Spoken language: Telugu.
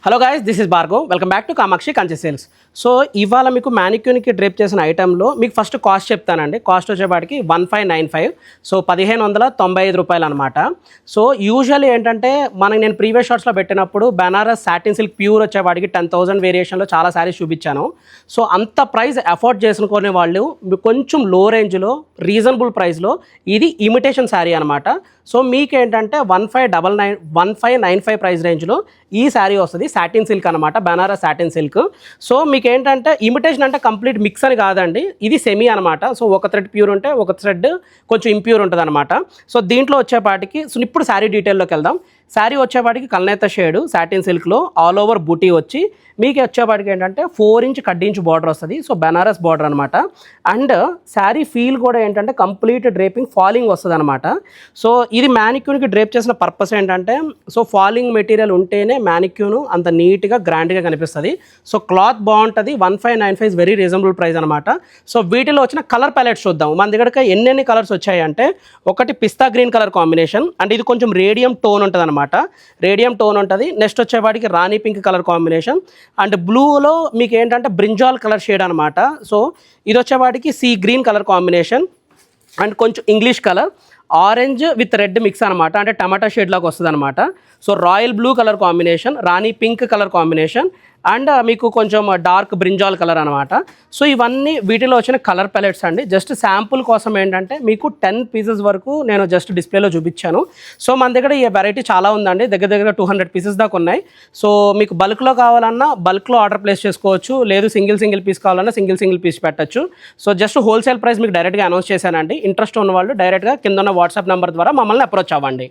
Hello guys, this is Bhargav. Welcome back to Kamakshi Kanchi sales. So ఇవాళ మీకు మ్యానిక్యూన్కి డ్రేప్ చేసిన ఐటెంలో మీకు ఫస్ట్ కాస్ట్ చెప్తానండి. కాస్ట్ వచ్చేపాటికి 1595, సో 1595 రూపాయలు అనమాట. సో యూజువల్లీ ఏంటంటే నేను ప్రీవియస్ షార్ట్స్లో పెట్టినప్పుడు బెనారస్ సాటిన్ సిల్క్ ప్యూర్ వచ్చేవాడికి 10,000 వేరియేషన్లో చాలా శారీస్ చూపించాను. సో అంత ప్రైస్ అఫోర్డ్ చేసుకునే వాళ్ళు కొంచెం లో రేంజ్లో రీజనబుల్ ప్రైస్లో ఇది ఇమిటేషన్ శారీ అనమాట. సో మీకేంటంటే 1595 ప్రైస్ రేంజ్లో ఈ శారీ వస్తుంది. సాటిన్ సిల్క్ అనమాట, బెనారస్ సాటిన్ సిల్క్. సో మీకు ఏంటంటే ఇమిటేషన్ అంటే కంప్లీట్ మిక్స్ అని కాదండి, ఇది సెమీ అనమాట. సో ఒక థ్రెడ్ ప్యూర్ ఉంటే ఒక థ్రెడ్ కొంచెం ఇంప్యూర్ ఉంటుంది అనమాట. సో దీంట్లో వచ్చేపాటికి ఇప్పుడు శారీ డీటెయిల్లోకి వెళ్దాం. శారీ వచ్చేపాటికి కల్నేత షేడు సాటిన్ సిల్క్లో ఆల్ ఓవర్ బూటీ వచ్చి మీకు వచ్చేపాటికి ఏంటంటే 4 ఇంచ్ కడ్డించ్ బార్డర్ వస్తుంది. సో బెనారస్ బార్డర్ అనమాట. అండ్ శారీ ఫీల్ కూడా ఏంటంటే కంప్లీట్ డ్రేపింగ్ ఫాలింగ్ వస్తుంది అనమాట. సో ఇది మ్యానిక్యూన్కి డ్రేప్ చేసిన పర్పస్ ఏంటంటే, సో ఫాలింగ్ మెటీరియల్ ఉంటేనే మ్యానిక్యూన్ అంత నీట్గా గ్రాండ్గా కనిపిస్తుంది. సో క్లాత్ బాగుంటుంది. 1595 వెరీ రీజనబుల్ ప్రైస్ అనమాట. సో వీటిలో వచ్చిన కలర్ ప్యాలెట్స్ చూద్దాం. మన దగ్గర ఎన్ని కలర్స్ వచ్చాయి అంటే, ఒకటి పిస్తా గ్రీన్ కలర్ కాంబినేషన్, అండ్ ఇది కొంచెం రేడియం టోన్ ఉంటుంది అనమాట. రేడియం టోన్ ఉంటుంది. నెక్స్ట్ వచ్చేవాడికి rani pink colour combination, and బ్లూలో మీకు ఏంటంటే బ్రింజాల్ కలర్ షేడ్ అనమాట. సో ఇది వచ్చేవాడికి sea green colour combination, and కొంచెం English colour, orange with red mix అనమాట, అంటే టమాటా షేడ్లోకి వస్తుంది అనమాట. So royal blue colour combination, rani pink colour combination, and మీకు కొంచెం డార్క్ బ్రింజాల్ కలర్ అనమాట. సో ఇవన్నీ వీటిలో వచ్చిన కలర్ ప్యాలెట్స్ అండి. జస్ట్ శాంపుల్ కోసం ఏంటంటే మీకు 10 పీసెస్ వరకు నేను జస్ట్ డిస్ప్లేలో చూపించాను. సో మన దగ్గర ఈ వెరైటీ చాలా ఉందండి, దగ్గర 200 పీసెస్ దాకా ఉన్నాయి. సో మీకు బల్క్లో కావాలన్నా బల్క్లో ఆర్డర్ ప్లేస్ చేసుకోవచ్చు, లేదు సింగిల్ పీస్ కావాలన్నా సింగిల్ పీస్ పెట్టచ్చు. సో జస్ట్ హోల్సేల్ ప్రైస్ మీకు డైరెక్ట్గా అనౌన్స్ చేశానండి. ఇంట్రెస్ట్ ఉన్న వాళ్ళు డైరెక్ట్గా కింద ఉన్న వాట్సాప్ నెంబర్ ద్వారా మమ్మల్ని అప్రోచ్ అవ్వండి.